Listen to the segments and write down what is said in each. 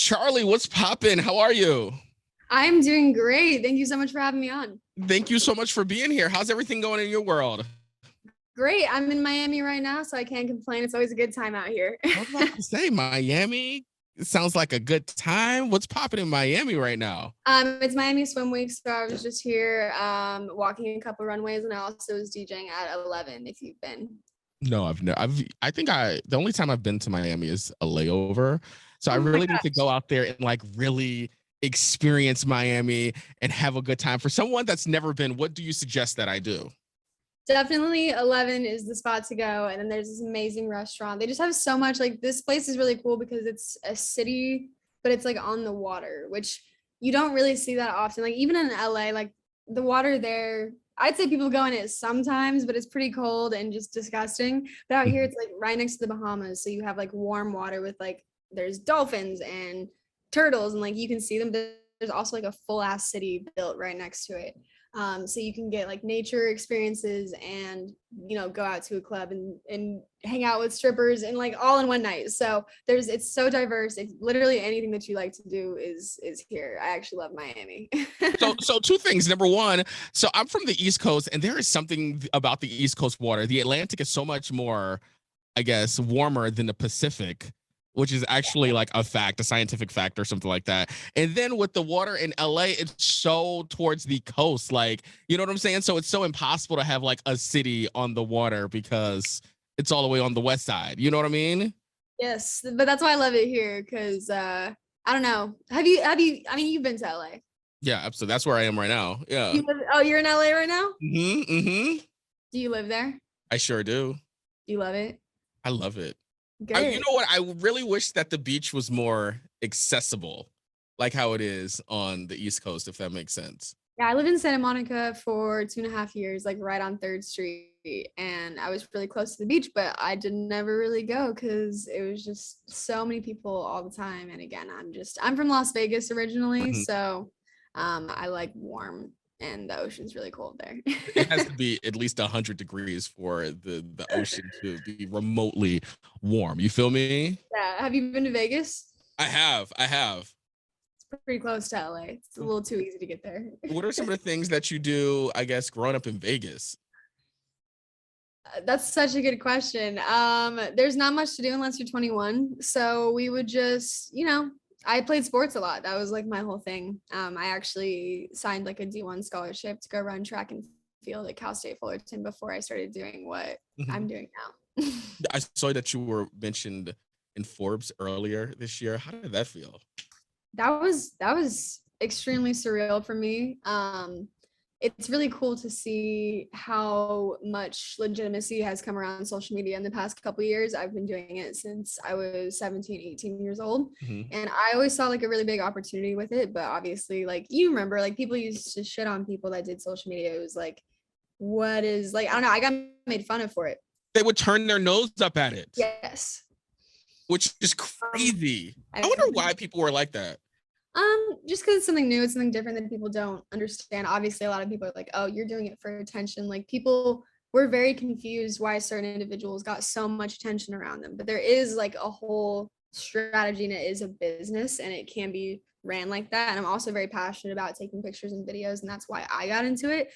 Charly, what's poppin'? How are you? I'm doing great. Thank you so much for having me on. Thank you so much for being here. How's everything going in your world? Great. I'm in Miami right now, so I can't complain. It's always a good time out here. I was about to say Miami. It sounds like a good time. What's popping in Miami right now? It's Miami Swim Week, so I was just here walking a couple runways, and I also was DJing at 11. If you've been. No, I've never. I think the only time I've been to Miami is a layover. So I Oh my really need to gosh. go out there and like really experience Miami and have a good time. For someone that's never been, what do you suggest that I do? Definitely 11 is the spot to go. And then there's this amazing restaurant. They just have so much. Like, this place is really cool because it's a city, but it's like on the water, which you don't really see that often. Like, even in LA, like the water there, I'd say people go in it sometimes, but it's pretty cold and just disgusting. But out here, it's like right next to the Bahamas. So you have like warm water with like, there's dolphins and turtles, and like you can see them. There's also like a full ass city built right next to it. So you can get like nature experiences and go out to a club and hang out with strippers and like all in one night. So it's so diverse. It's literally anything that you like to do is here. I actually love Miami. So two things. Number one, so I'm from the East Coast, and there is something about the East Coast water. The Atlantic is so much more, I guess, warmer than the Pacific, which is actually like a fact, a scientific fact or something like that. And then with the water in LA, it's so towards the coast, like, you know what I'm saying? So it's so impossible to have like a city on the water because it's all the way on the west side. You know what I mean? Yes, but that's why I love it here because I don't know. Have you I mean, you've been to LA. Yeah, absolutely. That's where I am right now. Yeah. Oh, you're in LA right now? Mm-hmm. Do you live there? I sure do. Do you love it? I love it. You Good. know what? I really wish that the beach was more accessible, like how it is on the East Coast, if that makes sense. Yeah, I lived in Santa Monica for 2.5 years, like right on Third Street, and I was really close to the beach, but I did never really go because it was just so many people all the time. And again, I'm from Las Vegas originally, Mhm. so I like warm, and the ocean's really cold there. It has to be at least 100 degrees for the ocean to be remotely warm. You feel me? Yeah, have you been to Vegas? I have. I have. It's pretty close to LA. It's a little too easy to get there. What are some of the things that you do, I guess, growing up in Vegas? That's such a good question. There's not much to do unless you're 21. So we would just, I played sports a lot. That was like my whole thing. I actually signed like a D1 scholarship to go run track and field at Cal State Fullerton before I started doing what I'm Mhm. doing now. I saw that you were mentioned in Forbes earlier this year. How did that feel? That was extremely surreal for me. It's really cool to see how much legitimacy has come around social media in the past couple of years. I've been doing it since I was 17, 18 years old. Mhm. And I always saw like a really big opportunity with it. But obviously, like you remember, like people used to shit on people that did social media. It was like, what is like, I don't know, I got made fun of for it. They would turn their nose up at it, Yes. which is Um, crazy. I I wonder why people were like that. Just because it's something new, it's something different that people don't understand. Obviously, a lot of people are like, "Oh, you're doing it for attention." Like people were very confused why certain individuals got so much attention around them. But there is like a whole strategy, and it is a business, and it can be ran like that. And I'm also very passionate about taking pictures and videos, and that's why I got into it.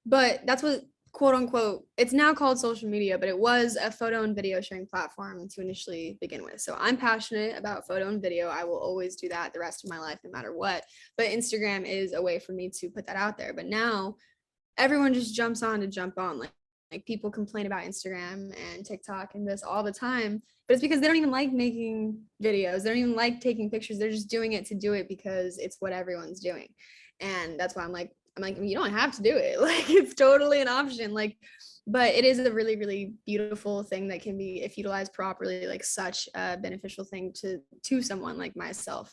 But that's what, quote unquote, it's now called social media, but it was a photo and video sharing platform to initially begin with. So I'm passionate about photo and video. I will always do that the rest of my life, no matter what. But Instagram is a way for me to put that out there. But now everyone just jumps on to jump on. Like people complain about Instagram and TikTok and this all the time, but it's because they don't even like making videos. They don't even like taking pictures. They're just doing it to do it because it's what everyone's doing. And that's why I'm like, you don't have to do it. Like it's totally an option. Like, but it is a really, really beautiful thing that can be, if utilized properly, like such a beneficial thing to someone like myself.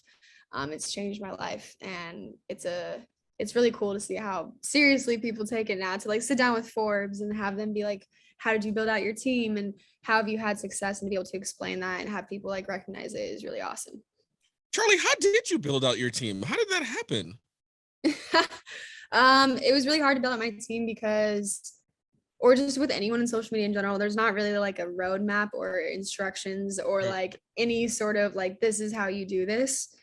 It's changed my life, and it's really cool to see how seriously people take it now, to like sit down with Forbes and have them be like, how did you build out your team and how have you had success, and be able to explain that and have people like recognize it is really awesome. Charly, how did you build out your team? How did that happen? It was really hard to build up my team because, or just with anyone in social media in general, there's not really like a roadmap or instructions or Right. like any sort of like, this is how you do this.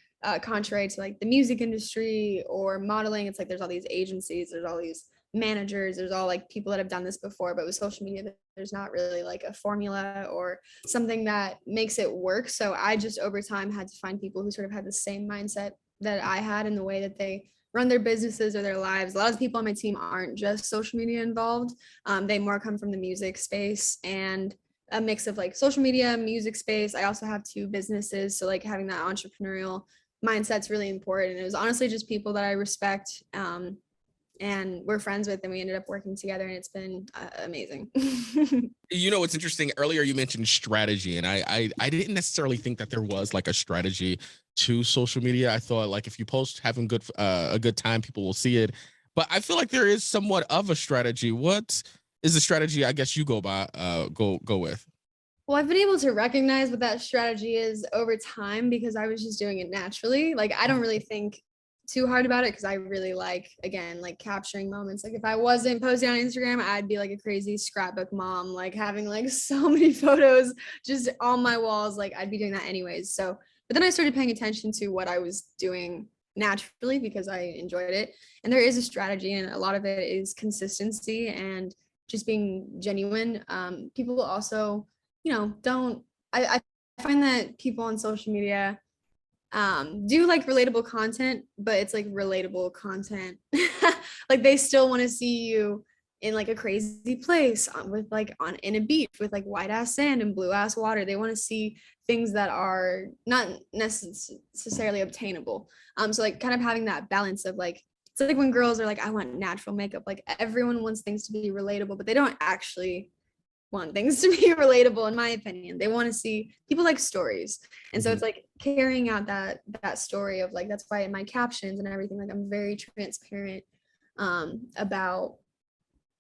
contrary to like the music industry or modeling. It's like there's all these agencies, there's all these managers, there's all like people that have done this before, but with social media there's not really like a formula or something that makes it work. So I just over time had to find people who sort of had the same mindset that I had in the way that they run their businesses or their lives. A lot of people on my team aren't just social media involved. They more come from the music space and a mix of like social media, music space. I also have 2 businesses, so like having that entrepreneurial mindset's really important. It was honestly just people that I respect, and we're friends with, and we ended up working together, and it's been amazing. You know, it's interesting. Earlier, you mentioned strategy, and I didn't necessarily think that there was like a strategy to social media. I thought like if you post having a good time, people will see it. But I feel like there is somewhat of a strategy. What is the strategy? I guess you go by go with. Well, I've been able to recognize what that strategy is over time because I was just doing it naturally. Like I don't really think too hard about it because I really like, again, like capturing moments. Like if I wasn't posting on Instagram, I'd be like a crazy scrapbook mom, like having like so many photos just on my walls. Like I'd be doing that anyways. So, but then I started paying attention to what I was doing naturally because I enjoyed it. And there is a strategy, and a lot of it is consistency and just being genuine. People also, don't, I find that people on social media do like relatable content, but it's like relatable content. Like they still want to see you in like a crazy place with like on in a beach with like white ass sand and blue ass water. They want to see things that are not necessarily obtainable. So like kind of having that balance of like, it's like when girls are like, I want natural makeup. Like everyone wants things to be relatable, but they don't actually want things to be relatable, in my opinion. They want to see, people like stories. And so it's like carrying out that story of like, that's why in my captions and everything, like I'm very transparent about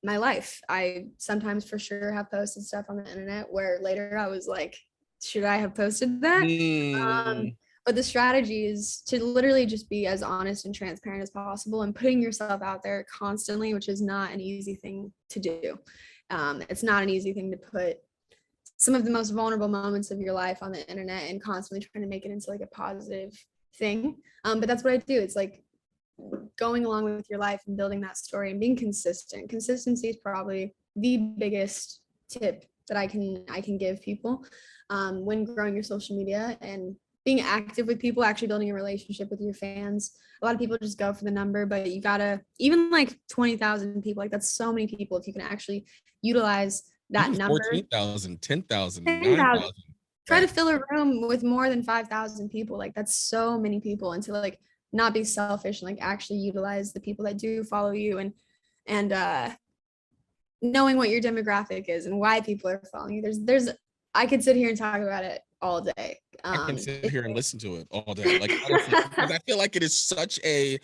my life. I sometimes for sure have posted stuff on the internet where later I was like, should I have posted that? But the strategy is to literally just be as honest and transparent as possible and putting yourself out there constantly, which is not an easy thing to do. It's not an easy thing to put some of the most vulnerable moments of your life on the internet and constantly trying to make it into like a positive thing. But that's what I do. It's like going along with your life and building that story and being consistent. Consistency is probably the biggest tip that I can give people when growing your social media and being active with people, actually building a relationship with your fans. A lot of people just go for the number, but you gotta, even like 20,000 people, like that's so many people. If you can actually utilize that Even number, 14,000, 10,000, 10,000, 9,000. try to fill a room with more than 5,000 people. Like that's so many people. And to like not be selfish and like actually utilize the people that do follow you, and knowing what your demographic is and why people are following you. There's I could sit here and talk about it all day. I can sit here and listen to it all day. Like honestly, because I feel like it is such a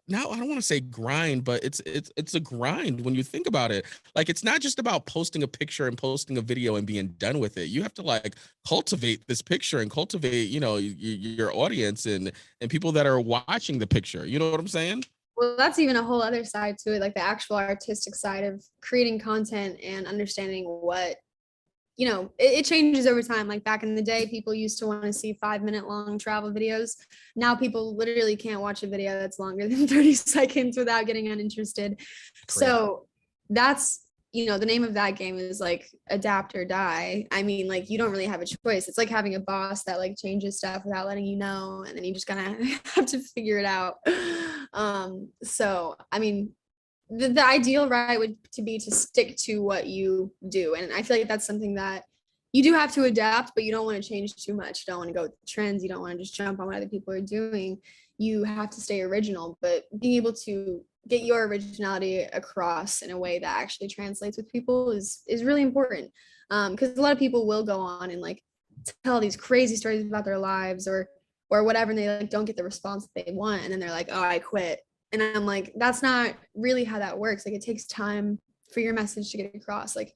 now I don't want to say grind, but it's a grind when you think about it. Like it's not just about posting a picture and posting a video and being done with it. You have to like cultivate this picture and cultivate, your audience and people that are watching the picture. You know what I'm saying? Well, that's even a whole other side to it, like the actual artistic side of creating content and understanding what, it changes over time. Like back in the day, people used to want to see 5-minute long travel videos. Now people literally can't watch a video that's longer than 30 seconds without getting uninterested. Crazy. So that's, the name of that game is like adapt or die. I mean, like you don't really have a choice. It's like having a boss that like changes stuff without letting you know, and then you just kind of have to figure it out. So I mean, the ideal would to be to stick to what you do, and I feel like that's something that you do have to adapt, but you don't want to change too much. You don't want to go with trends. You don't want to just jump on what other people are doing. You have to stay original, but being able to get your originality across in a way that actually translates with people is really important, because a lot of people will go on and like tell these crazy stories about their lives or whatever, and they like don't get the response that they want, and then they're like, oh, I quit. And I'm like, that's not really how that works. Like it takes time for your message to get across. Like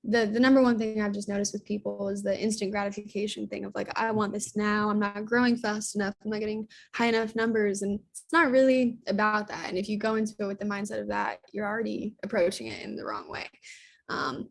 the number one thing I've just noticed with people is the instant gratification thing of like, I want this now. I'm not growing fast enough. I'm not getting high enough numbers. And it's not really about that. And if you go into it with the mindset of that, you're already approaching it in the wrong way.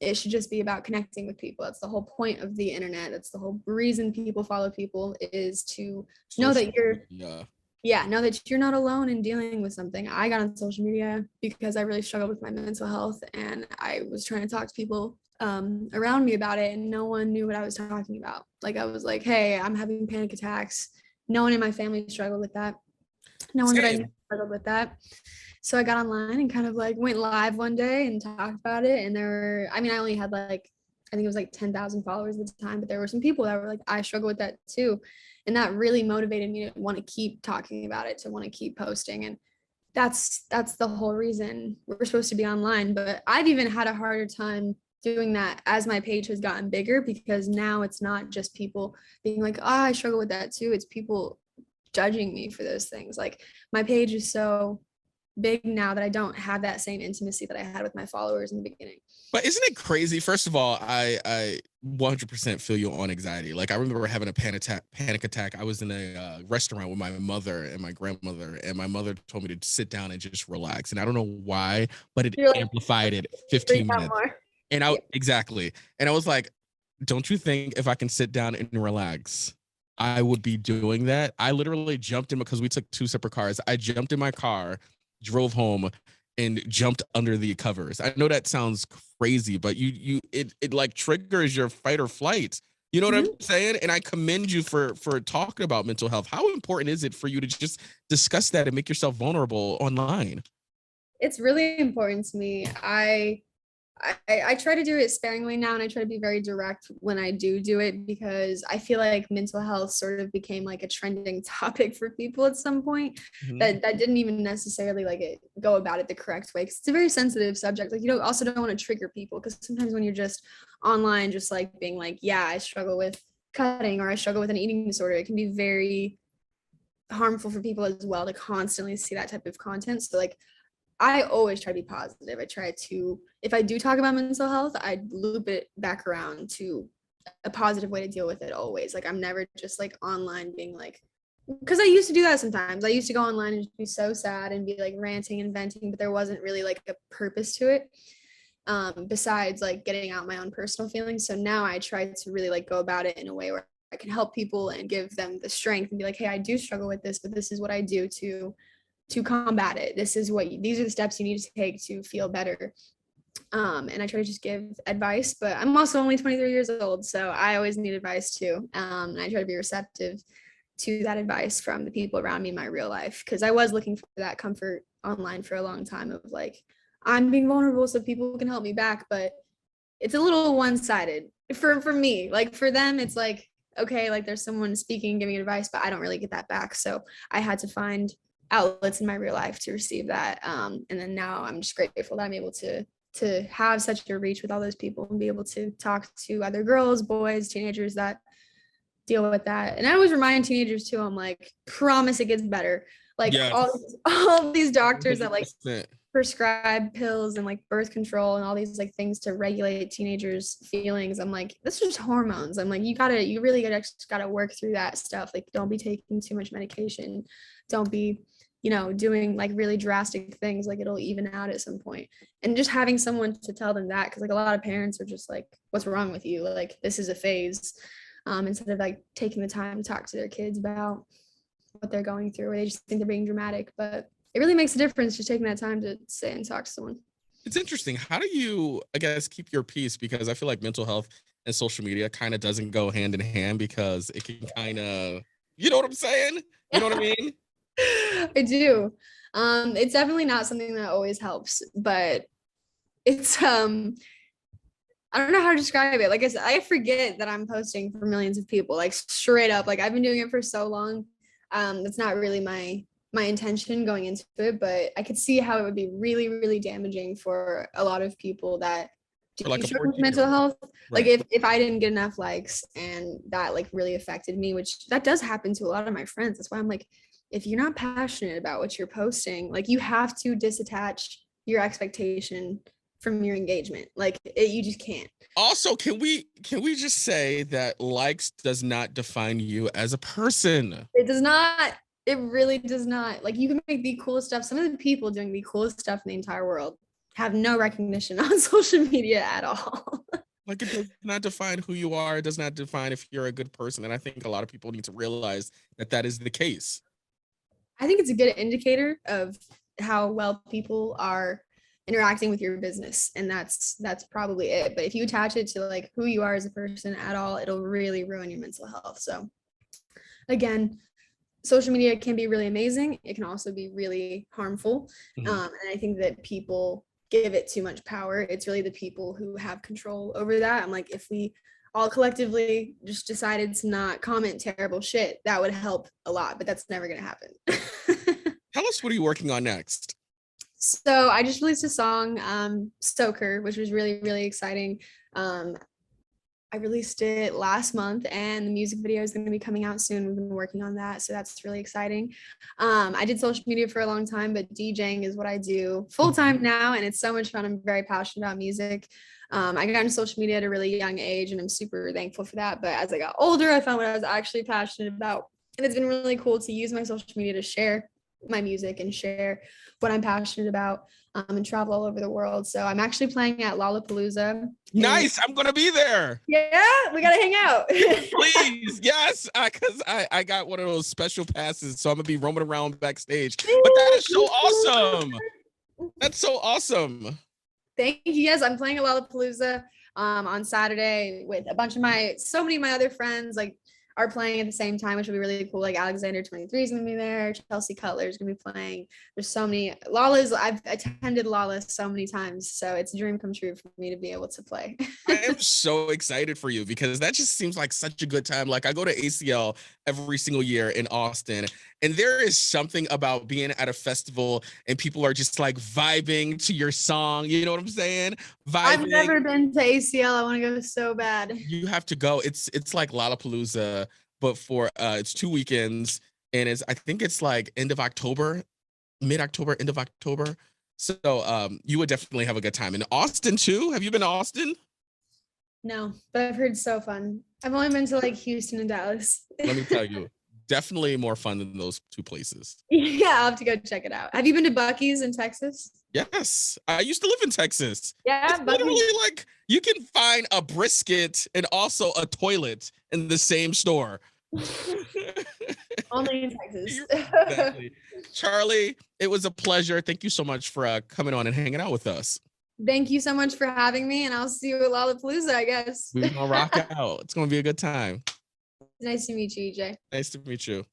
It should just be about connecting with people. That's the whole point of the internet. That's the whole reason people follow people, is to know Social that you're, media. yeah, know that you're not alone in dealing with something. I got on social media because I really struggled with my mental health, and I was trying to talk to people around me about it, and no one knew what I was talking about. Like, I was like, hey, I'm having panic attacks. No one in my family struggled with that. No one that I knew Same. struggled with that. So I got online and kind of like went live one day and talked about it. And there were, I mean, I only had like, I think it was like 10,000 followers at the time, but there were some people that were like, I struggle with that too. And that really motivated me to want to keep talking about it, to want to keep posting. And that's the whole reason we're supposed to be online. But I've even had a harder time doing that as my page has gotten bigger, because now it's not just people being like, oh, I struggle with that too. It's people judging me for those things. Like, my page is so big now that I don't have that same intimacy that I had with my followers in the beginning. But isn't it crazy? First of all, I 100% feel you on anxiety. Like, I remember having a panic attack. I was in a restaurant with my mother and my grandmother, and my mother told me to sit down and just relax. And I don't know why, but it You're like, amplified it freak 15 out minutes. more. And Yeah. exactly. And I was like, don't you think if I can sit down and relax, I would be doing that? I literally jumped in, because we took two separate cars. I jumped in my car, drove home, and jumped under the covers. I know that sounds crazy, but it like triggers your fight or flight. You know what I'm Mhm. saying? And I commend you for talking about mental health. How important is it for you to just discuss that and make yourself vulnerable online? It's really important to me. I try to do it sparingly now, and I try to be very direct when I do it, because I feel like mental health sort of became like a trending topic for people at some point, Mhm. that didn't even necessarily like go about it the correct way, because it's a very sensitive subject. Like, you don't want to trigger people, because sometimes when you're just online, just like being like, yeah, I struggle with cutting, or I struggle with an eating disorder, it can be very harmful for people as well to constantly see that type of content. So like, I always try to be positive. I try to, if I do talk about mental health, I loop it back around to a positive way to deal with it always. Like, I'm never just like online being like, because I used to do that sometimes. I used to go online and just be so sad and be like ranting and venting, but there wasn't really like a purpose to it, besides like getting out my own personal feelings. So now I try to really like go about it in a way where I can help people and give them the strength and be like, hey, I do struggle with this, but this is what I do to combat it. This is what these are the steps you need to take to feel better. And I try to just give advice, but I'm also only 23 years old, so I always need advice too. And I try to be receptive to that advice from the people around me in my real life, because I was looking for that comfort online for a long time of like, I'm being vulnerable so people can help me back, but it's a little one-sided for me. Like, for them, it's like, okay, like there's someone speaking, giving advice, but I don't really get that back. So I had to find outlets in my real life to receive that. And then now I'm just grateful that I'm able to have such a reach with all those people and be able to talk to other girls, boys, teenagers that deal with that. And I always remind teenagers too, I'm like, promise it gets better. Like, Yes. all these doctors that like 100%. prescribe pills and like birth control and all these like things to regulate teenagers' feelings. I'm like, this is just hormones. I'm like, you really gotta work through that stuff. Like, don't be taking too much medication. Don't be, doing like really drastic things. Like, it'll even out at some point. And just having someone to tell them that, because like a lot of parents are just like, what's wrong with you? Like, this is a phase. Instead of like taking the time to talk to their kids about what they're going through, or they just think they're being dramatic. But it really makes a difference just taking that time to sit and talk to someone. It's interesting. How do you, I guess, keep your peace? Because I feel like mental health and social media kind of doesn't go hand in hand, because it can kind of, you know what I'm saying? You know what I mean? I do. It's definitely not something that always helps, but it's I don't know how to describe it. Like I said, I forget that I'm posting for millions of people, like straight up. Like, I've been doing it for so long. That's not really my intention going into it, but I could see how it would be really, really damaging for a lot of people that For do like a struggle with 14-year mental old. health. Like, Right. if I didn't get enough likes and that like really affected me, which that does happen to a lot of my friends. That's why I'm like, if you're not passionate about what you're posting, like, you have to disattach your expectation from your engagement. Like, you just can't. Also, can we just say that likes does not define you as a person? It does not. It really does not. Like, you can make the coolest stuff. Some of the people doing the coolest stuff in the entire world have no recognition on social media at all. Like, it does not define who you are. It does not define if you're a good person. And I think a lot of people need to realize that that is the case. I think it's a good indicator of how well people are interacting with your business, and that's probably it. But if you attach it to like who you are as a person at all, it'll really ruin your mental health. So again, social media can be really amazing. It can also be really harmful. Mhm. And I think that people give it too much power. It's really the people who have control over that. I'm like, if we all collectively just decided to not comment terrible shit, that would help a lot, but that's never going to happen. Tell us, what are you working on next? So I just released a song, Stoker, which was really, really exciting. I released it last month, and the music video is going to be coming out soon. We've been working on that, so that's really exciting. I did social media for a long time, but DJing is what I do full time now, and it's so much fun. I'm very passionate about music. I got into social media at a really young age, and I'm super thankful for that. But as I got older, I found what I was actually passionate about, and it's been really cool to use my social media to share my music and share what I'm passionate about, and travel all over the world. So I'm actually playing at Lollapalooza. Nice. I'm going to be there. Yeah, we got to hang out. Please. Yes. Because I got one of those special passes. So I'm going to be roaming around backstage. But that is so awesome. That's so awesome. Thank you. Yes, I'm playing at Lollapalooza on Saturday with a bunch of so many of my other friends, like, are playing at the same time, which will be really cool. Like Alexander 23 is gonna be there, Chelsea Cutler is gonna be playing. There's so many Lala's. I've attended Lala so many times, so it's a dream come true for me to be able to play. I am so excited for you, because that just seems like such a good time. Like, I go to ACL every single year in Austin, and there is something about being at a festival and people are just like vibing to your song. You know what I'm saying? Vibing. I've never been to ACL. I want to go so bad. You have to go. It's like Lollapalooza, but for it's 2 weekends, and I think it's like end of October, mid-October, end of October. So you would definitely have a good time. In Austin too. Have you been to Austin? No, but I've heard it's so fun. I've only been to like Houston and Dallas. Let me tell you, definitely more fun than those two places. Yeah, I'll have to go check it out. Have you been to Buc-ee's in Texas? Yes, I used to live in Texas. Yeah, it's literally like you can find a brisket and also a toilet in the same store. Only in Texas. Exactly. Charly, it was a pleasure. Thank you so much for coming on and hanging out with us. Thank you so much for having me, and I'll see you at Lollapalooza, I guess. We're gonna rock out. It's gonna be a good time. Nice to meet you, EJ. Nice to meet you.